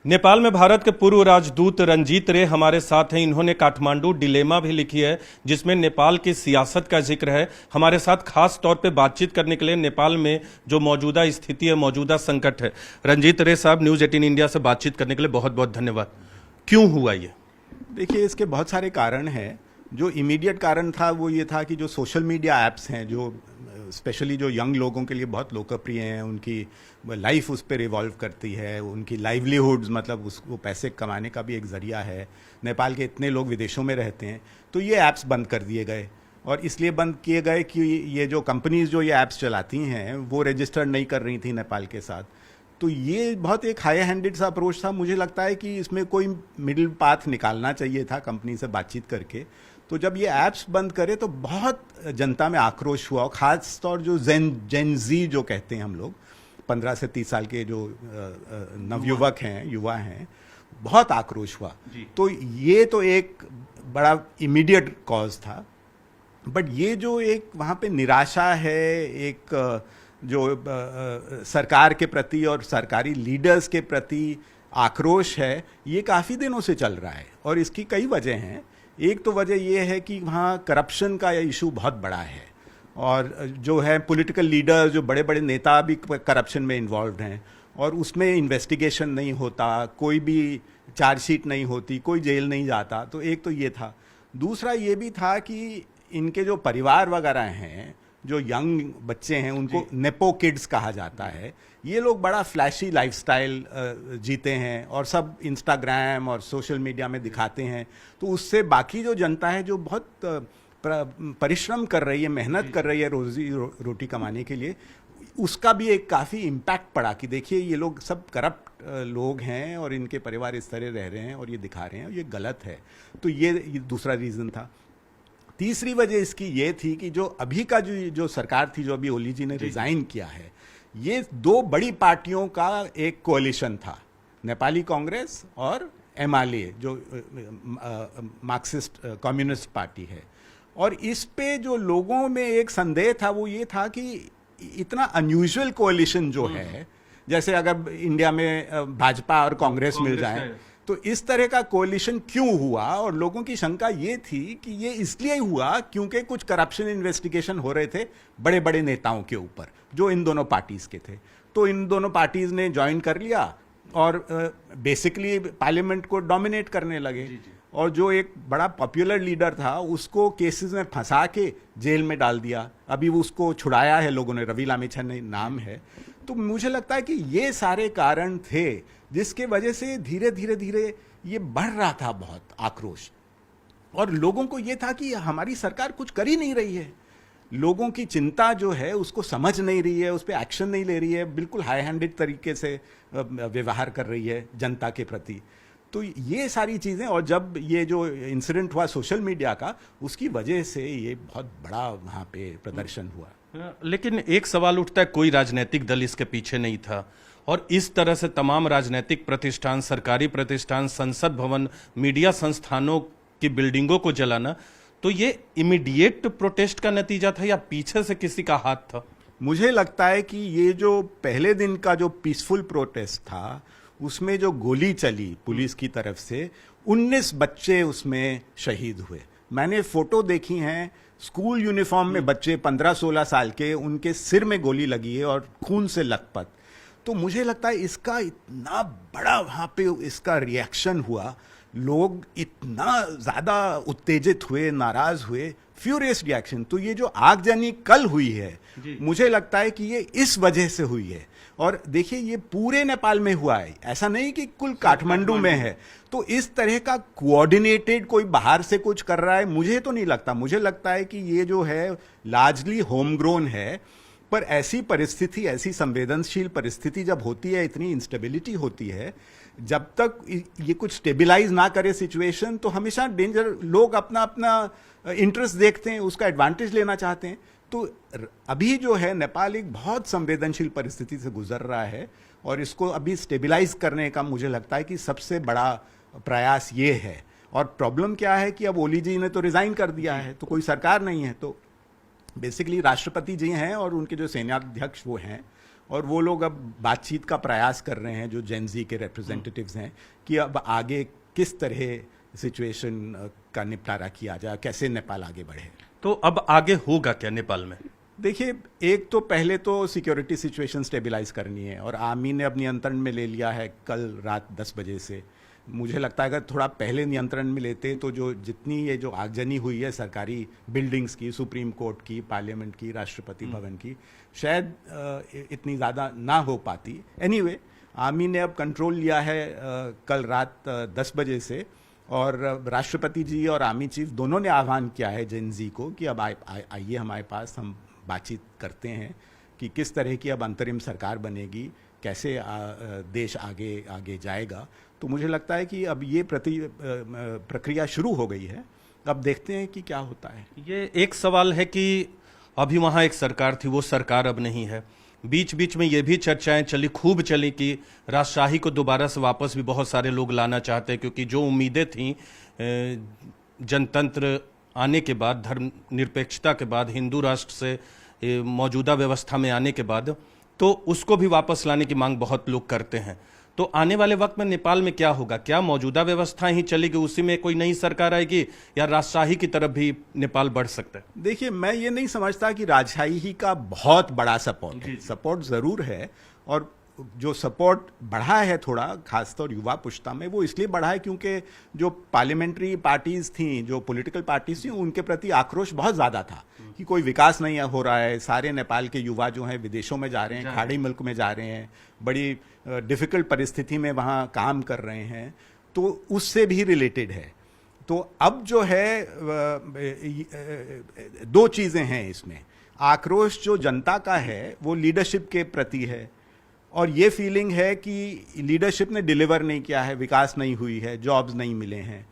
नेपाल में भारत के पूर्व राजदूत रंजीत रे हमारे साथ हैं। इन्होंने काठमांडू डिलेमा भी लिखी है जिसमें नेपाल की सियासत का जिक्र है। हमारे साथ खास तौर पे बातचीत करने के लिए नेपाल में जो मौजूदा स्थिति है, मौजूदा संकट है, रंजीत रे साहब न्यूज 18 इंडिया से बातचीत करने के लिए बहुत बहुत धन्यवाद। क्यों हुआ ये? देखिए, इसके बहुत सारे कारण हैं। जो इमीडिएट कारण था वो ये था कि जो सोशल मीडिया ऐप्स हैं, जो स्पेशली जो यंग लोगों के लिए बहुत लोकप्रिय हैं, उनकी लाइफ उस पर रिवॉल्व करती है, उनकी लाइवलीहुड्स, मतलब उसको पैसे कमाने का भी एक ज़रिया है। नेपाल के इतने लोग विदेशों में रहते हैं, तो ये ऐप्स बंद कर दिए गए। और इसलिए बंद किए गए कि ये जो कंपनीज जो ये ऐप्स चलाती हैं वो रजिस्टर नहीं कर रही थी नेपाल के साथ। तो ये बहुत एक हाई हैंडेड सा अप्रोच था। मुझे लगता है कि इसमें कोई मिडिल पाथ निकालना चाहिए था कंपनी से बातचीत करके। तो जब ये ऐप्स बंद करे तो बहुत जनता में आक्रोश हुआ, और ख़ास तौर जो जेन जी जो कहते हैं हम लोग, 15 से 30 साल के जो नवयुवक हैं, युवा हैं, बहुत आक्रोश हुआ। तो ये तो एक बड़ा इमीडिएट कॉज था। बट ये जो एक वहाँ पे निराशा है, एक जो सरकार के प्रति और सरकारी लीडर्स के प्रति आक्रोश है, ये काफ़ी दिनों से चल रहा है। और इसकी कई वजह हैं। एक तो वजह ये है कि वहाँ करप्शन का इशू बहुत बड़ा है, और जो है पॉलिटिकल लीडर, जो बड़े बड़े नेता भी करप्शन में इन्वॉल्व हैं, और उसमें इन्वेस्टिगेशन नहीं होता, कोई भी चार्जशीट नहीं होती, कोई जेल नहीं जाता। तो एक तो ये था। दूसरा ये भी था कि इनके जो परिवार वगैरह हैं, जो यंग बच्चे हैं, उनको नेपो किड्स कहा जाता है। ये लोग बड़ा फ्लैशी लाइफस्टाइल जीते हैं और सब इंस्टाग्राम और सोशल मीडिया में दिखाते हैं। तो उससे बाकी जो जनता है, जो बहुत परिश्रम कर रही है, मेहनत कर रही है रोजी रोटी कमाने के लिए, उसका भी एक काफ़ी इम्पैक्ट पड़ा कि देखिए ये लोग सब करप्ट लोग हैं और इनके परिवार इस तरह रह रहे हैं और ये दिखा रहे हैं, और ये गलत है। तो ये दूसरा रीज़न था। तीसरी वजह इसकी ये थी कि जो अभी का जो सरकार थी, जो अभी ओली जी ने रिज़ाइन किया है, ये दो बड़ी पार्टियों का एक कोalition था, नेपाली कांग्रेस और एमआलए, जो मार्क्सिस्ट कम्युनिस्ट पार्टी है। और इस पे जो लोगों में एक संदेह था वो ये था कि इतना अनयूजुअल कोalition जो है, जैसे अगर इंडिया में भाजपा और कांग्रेस मिल जाए, तो इस तरह का कोalition क्यों हुआ। और लोगों की शंका ये थी कि ये इसलिए हुआ क्योंकि कुछ करप्शन इन्वेस्टिगेशन हो रहे थे बड़े बड़े नेताओं के ऊपर, जो इन दोनों पार्टीज के थे। तो इन दोनों पार्टीज ने ज्वाइन कर लिया और बेसिकली पार्लियामेंट को डोमिनेट करने लगे। और जो एक बड़ा पॉपुलर लीडर था, उसको केसेस में फंसा के जेल में डाल दिया। अभी उसको छुड़ाया है लोगों ने, रवि लामिछाने नाम है। तो मुझे लगता है कि ये सारे कारण थे जिसके वजह से धीरे धीरे धीरे ये बढ़ रहा था बहुत आक्रोश। और लोगों को ये था कि हमारी सरकार कुछ कर ही नहीं रही है, लोगों की चिंता जो है उसको समझ नहीं रही है, उस पर एक्शन नहीं ले रही है, बिल्कुल हाई हैंडेड तरीके से व्यवहार कर रही है जनता के प्रति। तो ये सारी चीज़ें, और जब ये जो इंसिडेंट हुआ सोशल मीडिया का, उसकी वजह से ये बहुत बड़ा वहाँ पे प्रदर्शन हुआ। लेकिन एक सवाल उठता है, कोई राजनीतिक दल इसके पीछे नहीं था, और इस तरह से तमाम राजनीतिक प्रतिष्ठान, सरकारी प्रतिष्ठान, संसद भवन, मीडिया संस्थानों की बिल्डिंगों को जलाना, तो ये इमीडिएट प्रोटेस्ट का नतीजा था या पीछे से किसी का हाथ था? मुझे लगता है कि ये जो पहले दिन का जो पीसफुल प्रोटेस्ट था, उसमें जो गोली चली पुलिस की तरफ से, 19 बच्चे उसमें शहीद हुए। मैंने फोटो देखी हैं, स्कूल यूनिफॉर्म में बच्चे 15-16 साल के, उनके सिर में गोली लगी है और खून से लथपथ। तो मुझे लगता है इसका इतना बड़ा वहाँ पे इसका रिएक्शन हुआ, लोग इतना ज़्यादा उत्तेजित हुए, नाराज़ हुए, फ्यूरियस रिएक्शन। तो ये जो आगजनी कल हुई है, मुझे लगता है कि ये इस वजह से हुई है। और देखिए, ये पूरे नेपाल में हुआ है, ऐसा नहीं कि कुल काठमांडू में है। तो इस तरह का कोऑर्डिनेटेड कोई बाहर से कुछ कर रहा है, मुझे तो नहीं लगता। मुझे लगता है कि ये जो है लार्जली होम ग्रोन है। पर ऐसी परिस्थिति, ऐसी संवेदनशील परिस्थिति जब होती है, इतनी इंस्टेबिलिटी होती है, जब तक ये कुछ स्टेबिलाइज ना करे सिचुएशन, तो हमेशा डेंजर। लोग अपना अपना इंटरेस्ट देखते हैं, उसका एडवांटेज लेना चाहते हैं। तो अभी जो है नेपाल एक बहुत संवेदनशील परिस्थिति से गुजर रहा है, और इसको अभी स्टेबिलाइज करने का मुझे लगता है कि सबसे बड़ा प्रयास ये है। और प्रॉब्लम क्या है कि अब ओली जी ने तो रिजाइन कर दिया है, तो कोई सरकार नहीं है, तो बेसिकली राष्ट्रपति जी हैं और उनके जो सेनाध्यक्ष वो हैं, और वो लोग अब बातचीत का प्रयास कर रहे हैं, जो जेनजी के रिप्रेजेंटेटिव्स हैं, कि अब आगे किस तरह सिचुएशन का निपटारा किया जाए, कैसे नेपाल आगे बढ़े। तो अब आगे होगा क्या नेपाल में? देखिए, एक तो पहले तो सिक्योरिटी सिचुएशन स्टेबलाइज करनी है, और आर्मी ने अब नियंत्रण में ले लिया है कल रात 10 बजे से। मुझे लगता है अगर थोड़ा पहले नियंत्रण में लेते तो जो जितनी ये जो आगजनी हुई है सरकारी बिल्डिंग्स की, सुप्रीम कोर्ट की, पार्लियामेंट की, राष्ट्रपति भवन की, शायद इतनी ज़्यादा ना हो पाती। एनीवे, आर्मी ने अब कंट्रोल लिया है कल रात 10 बजे से, और राष्ट्रपति जी और आर्मी चीफ दोनों ने आह्वान किया है जेनजी को कि अब आइए हमारे पास, हम बातचीत करते हैं कि किस तरह की अब अंतरिम सरकार बनेगी, कैसे देश आगे आगे जाएगा। तो मुझे लगता है कि अब ये प्रक्रिया शुरू हो गई है, अब देखते हैं कि क्या होता है। ये एक सवाल है कि अभी वहाँ एक सरकार थी, वो सरकार अब नहीं है। बीच बीच में ये भी चर्चाएं चली, खूब चली, कि राजशाही को दोबारा से वापस भी बहुत सारे लोग लाना चाहते हैं, क्योंकि जो उम्मीदें थीं जनतंत्र आने के बाद, धर्मनिरपेक्षता के बाद, हिंदू राष्ट्र से मौजूदा व्यवस्था में आने के बाद, तो उसको भी वापस लाने की मांग बहुत लोग करते हैं। तो आने वाले वक्त में नेपाल में क्या होगा? क्या मौजूदा व्यवस्था ही चलेगी, उसी में कोई नई सरकार आएगी, या राजशाही की तरफ भी नेपाल बढ़ सकता है? देखिए, मैं ये नहीं समझता कि राजशाही का बहुत बड़ा सपोर्ट है। सपोर्ट जरूर है, और जो सपोर्ट बढ़ा है थोड़ा, खासतौर युवा पुश्ता में, वो इसलिए बढ़ा है क्योंकि जो पार्लियामेंट्री पार्टीज थी, जो पॉलिटिकल पार्टीज थी, उनके प्रति आक्रोश बहुत ज्यादा था कि कोई विकास नहीं हो रहा है, सारे नेपाल के युवा जो हैं विदेशों में जा रहे हैं, खाड़ी मुल्क में जा रहे हैं, बड़ी डिफिकल्ट परिस्थिति में वहाँ काम कर रहे हैं, तो उससे भी रिलेटेड है। तो अब जो है दो चीजें हैं इसमें। आक्रोश जो जनता का है वो लीडरशिप के प्रति है, और ये फीलिंग है कि लीडरशिप ने डिलीवर नहीं किया है, विकास नहीं हुई है, जॉब्स नहीं मिले हैं।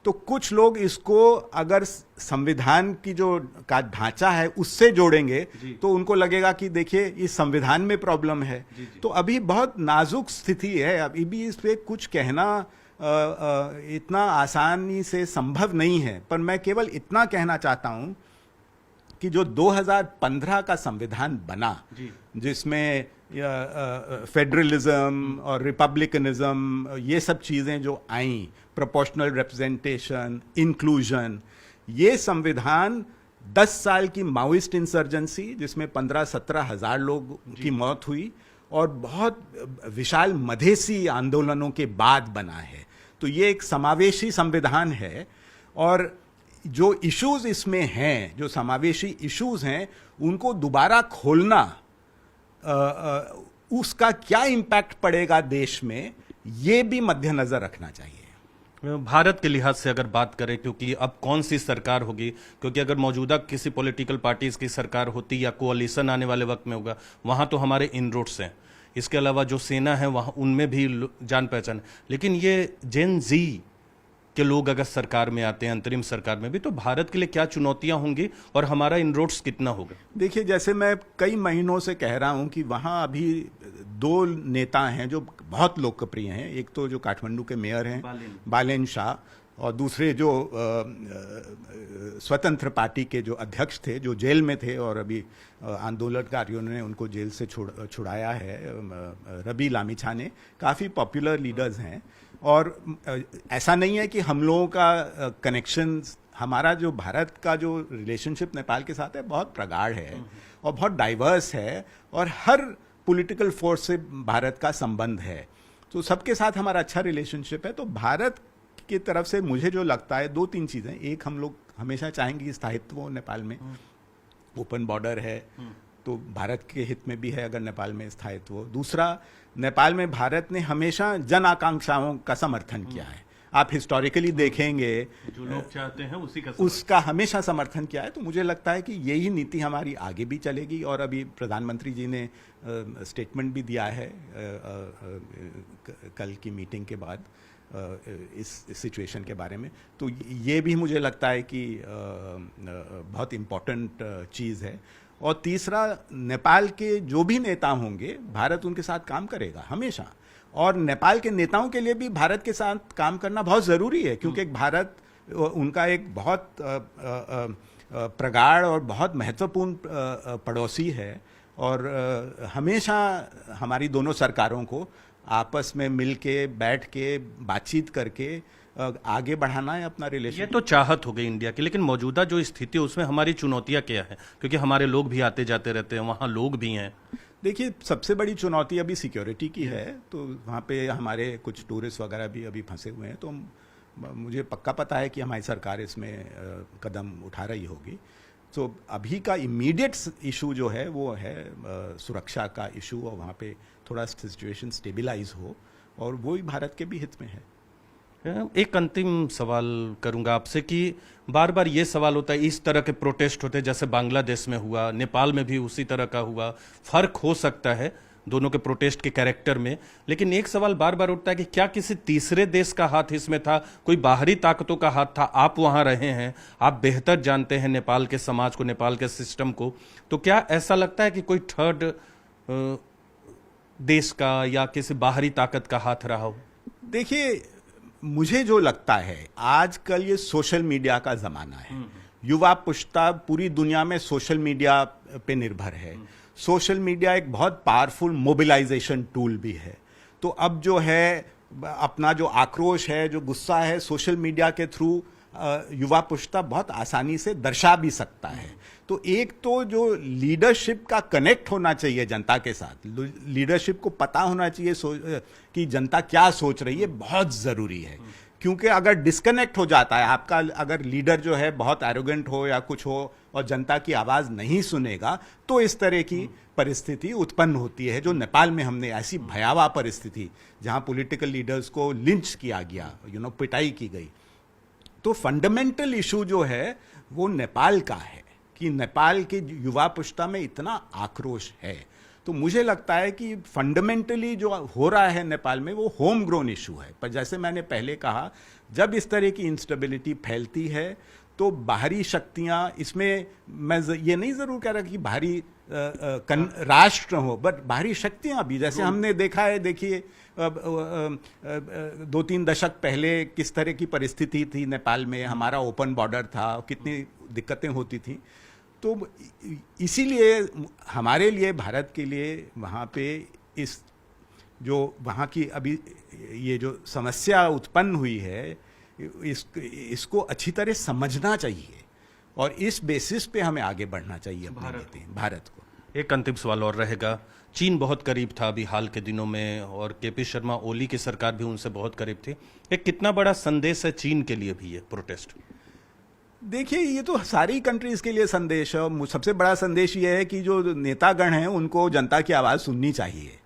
तो कुछ लोग इसको अगर संविधान की जो का ढांचा है उससे जोड़ेंगे तो उनको लगेगा कि देखिए इस संविधान में प्रॉब्लम है। तो अभी बहुत नाजुक स्थिति है, अभी भी इस पे कुछ कहना इतना आसानी से संभव नहीं है। पर मैं केवल इतना कहना चाहता हूं कि जो 2015 का संविधान बना, जिसमें फेडरलिज्म और रिपब्लिकनिज्म, ये सब चीजें जो आई, प्रोपोर्शनल रिप्रेजेंटेशन, इंक्लूजन, ये संविधान 10 साल की माओइस्ट इंसर्जेंसी, जिसमें 15-17 हजार लोग की मौत हुई, और बहुत विशाल मधेसी आंदोलनों के बाद बना है। तो ये एक समावेशी संविधान है, और जो इश्यूज इसमें हैं, जो समावेशी इश्यूज हैं, उनको दोबारा खोलना, उसका क्या इम्पैक्ट पड़ेगा देश में, ये भी मद्देनजर रखना चाहिए। भारत के लिहाज से अगर बात करें, क्योंकि अब कौन सी सरकार होगी, क्योंकि अगर मौजूदा किसी पॉलिटिकल पार्टीज की सरकार होती या कोalition आने वाले वक्त में होगा, वहां तो हमारे इनरूट्स हैं, इसके अलावा जो सेना है वहां उनमें भी जान पहचान। लेकिन ये जेन जी के लोग अगर सरकार में आते हैं, अंतरिम सरकार में भी, तो भारत के लिए क्या चुनौतियां होंगी और हमारा इनरोड्स कितना होगा? देखिए, जैसे मैं कई महीनों से कह रहा हूं कि वहां अभी 2 नेता हैं जो बहुत लोकप्रिय हैं। एक तो जो काठमांडू के मेयर हैं बालेन शाह, और दूसरे जो स्वतंत्र पार्टी के जो अध्यक्ष थे, जो जेल में थे और अभी आंदोलनकारियों ने उनको जेल से छुड़ाया है, रवि लामिछाने, काफ़ी पॉपुलर लीडर्स हैं। और ऐसा नहीं है कि हम लोगों का कनेक्शन, हमारा जो भारत का जो रिलेशनशिप नेपाल के साथ है बहुत प्रगाढ़ है और बहुत डाइवर्स है, और हर पॉलिटिकल फोर्स से भारत का संबंध है। तो सबके साथ हमारा अच्छा रिलेशनशिप है। तो भारत की तरफ से मुझे जो लगता है 2-3 चीज़ें, एक, हम लोग हमेशा चाहेंगे कि स्थायित्व हो नेपाल में, ओपन बॉर्डर है तो भारत के हित में भी है अगर नेपाल में स्थायित्व हो। दूसरा, नेपाल में भारत ने हमेशा जन आकांक्षाओं का समर्थन किया है। आप हिस्टोरिकली देखेंगे, जो लोग चाहते हैं उसका हमेशा समर्थन किया है। तो मुझे लगता है कि यही नीति हमारी आगे भी चलेगी। और अभी प्रधानमंत्री जी ने स्टेटमेंट भी दिया है कल की मीटिंग के बाद इस सिचुएशन के बारे में। तो ये भी मुझे लगता है कि बहुत इम्पोर्टेंट चीज़ है। और तीसरा, नेपाल के जो भी नेता होंगे, भारत उनके साथ काम करेगा हमेशा। और नेपाल के नेताओं के लिए भी भारत के साथ काम करना बहुत ज़रूरी है, क्योंकि भारत उनका एक बहुत प्रगाढ़ और बहुत महत्वपूर्ण पड़ोसी है। और हमेशा हमारी दोनों सरकारों को आपस में मिल के बैठ के बातचीत करके आगे बढ़ाना है अपना रिलेशन। ये तो चाहत हो गई इंडिया की, लेकिन मौजूदा जो स्थिति है उसमें हमारी चुनौतियां क्या है? क्योंकि हमारे लोग भी आते जाते रहते हैं, वहाँ लोग भी हैं। देखिए, सबसे बड़ी चुनौती अभी सिक्योरिटी की है, तो वहाँ पे हमारे कुछ टूरिस्ट वगैरह भी अभी फंसे हुए हैं, तो मुझे पक्का पता है कि हमारी सरकार इसमें कदम उठा रही होगी। तो अभी का इमीडिएट इशू जो है वो है सुरक्षा का इशू, और वहाँ पे थोड़ा सिचुएशन स्टेबलाइज हो, और वो ही भारत के भी हित में है। एक अंतिम सवाल करूंगा आपसे कि बार बार ये सवाल होता है, इस तरह के प्रोटेस्ट होते हैं जैसे बांग्लादेश में हुआ, नेपाल में भी उसी तरह का हुआ, फर्क हो सकता है दोनों के प्रोटेस्ट के कैरेक्टर में, लेकिन एक सवाल बार बार उठता है कि क्या किसी तीसरे देश का हाथ इसमें था, कोई बाहरी ताकतों का हाथ था? आप वहां रहे हैं, आप बेहतर जानते हैं नेपाल के समाज को, नेपाल के सिस्टम को, तो क्या ऐसा लगता है कि कोई थर्ड देश का या किसी बाहरी ताकत का हाथ रहा हो? देखिए, मुझे जो लगता है आजकल ये सोशल मीडिया का जमाना है, युवा पुश्ता पूरी दुनिया में सोशल मीडिया पे निर्भर है। सोशल मीडिया एक बहुत पावरफुल मोबिलाइजेशन टूल भी है। तो अब जो है अपना जो आक्रोश है, जो गुस्सा है, सोशल मीडिया के थ्रू युवा पुश्ता बहुत आसानी से दर्शा भी सकता है। तो एक तो जो लीडरशिप का कनेक्ट होना चाहिए जनता के साथ, लीडरशिप को पता होना चाहिए कि जनता क्या सोच रही है, बहुत जरूरी है। क्योंकि अगर डिस्कनेक्ट हो जाता है आपका, अगर लीडर जो है बहुत एरोगेंट हो या कुछ हो और जनता की आवाज नहीं सुनेगा, तो इस तरह की परिस्थिति उत्पन्न होती है। जो नेपाल में हमने ऐसी भयावह परिस्थिति जहां पॉलिटिकल लीडर्स को लिंच किया गया, पिटाई की गई। तो फंडामेंटल इशू जो है वो नेपाल का है कि नेपाल के युवा पुश्ता में इतना आक्रोश है। तो मुझे लगता है कि फंडामेंटली जो हो रहा है नेपाल में वो होम ग्रोन इशू है। पर जैसे मैंने पहले कहा, जब इस तरह की इंस्टेबिलिटी फैलती है तो बाहरी शक्तियां इसमें, मैं ये नहीं जरूर कह रहा कि बाहरी राष्ट्र हो, बट बाहरी शक्तियां भी, जैसे हमने देखा है, देखिए 2-3 दशक पहले किस तरह की परिस्थिति थी नेपाल में, हमारा ओपन बॉर्डर था, कितनी दिक्कतें होती थी। तो इसीलिए हमारे लिए, भारत के लिए वहाँ पे इस जो वहाँ की अभी ये जो समस्या उत्पन्न हुई है, इसको अच्छी तरह समझना चाहिए और इस बेसिस पे हमें आगे बढ़ना चाहिए भारत को। एक अंतिम सवाल और रहेगा, चीन बहुत करीब था अभी हाल के दिनों में, और केपी शर्मा ओली की सरकार भी उनसे बहुत करीब थी। एक कितना बड़ा संदेश है चीन के लिए भी ये प्रोटेस्ट? देखिए, ये तो सारी कंट्रीज के लिए संदेश है। सबसे बड़ा संदेश ये है कि जो नेतागण हैं उनको जनता की आवाज़ सुननी चाहिए।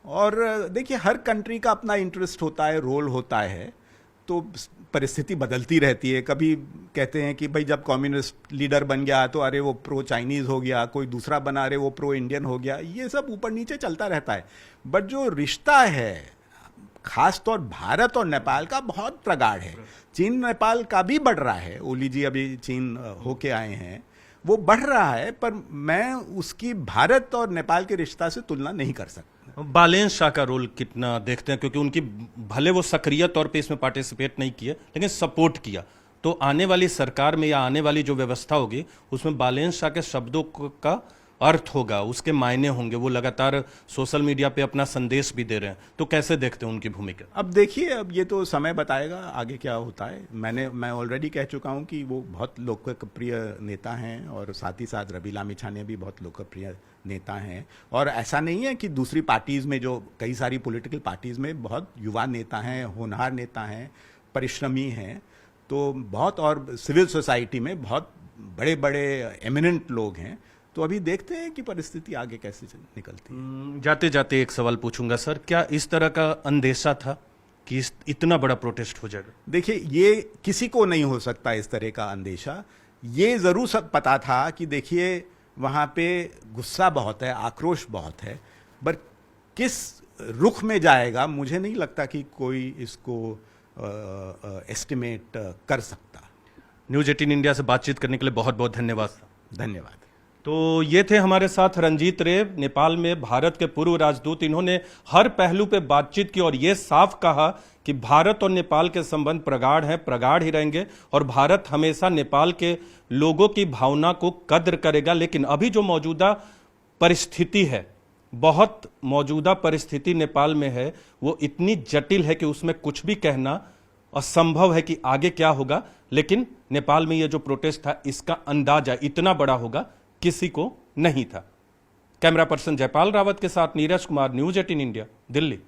और देखिए, हर कंट्री का अपना इंटरेस्ट होता है, रोल होता है, तो परिस्थिति बदलती रहती है। कभी कहते हैं कि भाई जब कम्युनिस्ट लीडर बन गया तो अरे वो प्रो चाइनीज हो गया, कोई दूसरा बना, अरे वो प्रो इंडियन हो गया। ये सब ऊपर नीचे चलता रहता है। बट जो रिश्ता है खासतौर भारत और नेपाल का बहुत प्रगाढ़ है। चीन नेपाल का भी बढ़ रहा है, ओली जी अभी चीन होके आए हैं, वो बढ़ रहा है, पर मैं उसकी भारत और नेपाल के रिश्ता से तुलना नहीं कर सकता। बालेन शाह का रोल कितना देखते हैं? क्योंकि उनकी, भले वो सक्रिय तौर पे इसमें पार्टिसिपेट नहीं किए लेकिन सपोर्ट किया, तो आने वाली सरकार में या आने वाली जो व्यवस्था होगी उसमें बालेन शाह के शब्दों का अर्थ होगा, उसके मायने होंगे। वो लगातार सोशल मीडिया पे अपना संदेश भी दे रहे हैं, तो कैसे देखते हैं उनकी भूमिका? अब देखिए, अब ये तो समय बताएगा आगे क्या होता है। मैं ऑलरेडी कह चुका हूं कि वो बहुत लोकप्रिय नेता हैं, और साथ ही साथ रवि लामिछाने भी बहुत लोकप्रिय नेता हैं। और ऐसा नहीं है कि दूसरी पार्टीज में, जो कई सारी पॉलिटिकल पार्टीज में बहुत युवा नेता हैं, होनहार नेता हैं, परिश्रमी हैं, तो बहुत, और सिविल सोसाइटी में बहुत बड़े बड़े एमिनेंट लोग हैं। तो अभी देखते हैं कि परिस्थिति आगे कैसे निकलती है। जाते जाते एक सवाल पूछूंगा सर, क्या इस तरह का अंदेशा था कि इतना बड़ा प्रोटेस्ट हो जाएगा? देखिए, ये किसी को नहीं हो सकता इस तरह का अंदेशा। ये जरूर सब पता था कि देखिए वहाँ पे गुस्सा बहुत है, आक्रोश बहुत है, पर किस रुख में जाएगा मुझे नहीं लगता कि कोई इसको एस्टिमेट कर सकता। न्यूज 18 इंडिया से बातचीत करने के लिए बहुत बहुत धन्यवाद। धन्यवाद। तो ये थे हमारे साथ रंजीत रे, नेपाल में भारत के पूर्व राजदूत। इन्होंने हर पहलू पे बातचीत की और ये साफ कहा कि भारत और नेपाल के संबंध प्रगाढ़ हैं, प्रगाढ़ ही रहेंगे, और भारत हमेशा नेपाल के लोगों की भावना को कद्र करेगा। लेकिन अभी जो मौजूदा परिस्थिति है, बहुत मौजूदा परिस्थिति नेपाल में है, वो इतनी जटिल है कि उसमें कुछ भी कहना असंभव है कि आगे क्या होगा। लेकिन नेपाल में ये जो प्रोटेस्ट था, इसका अंदाजा इतना बड़ा होगा किसी को नहीं था। कैमरा पर्सन जयपाल रावत के साथ नीरज कुमार, न्यूज 18 इंडिया, दिल्ली।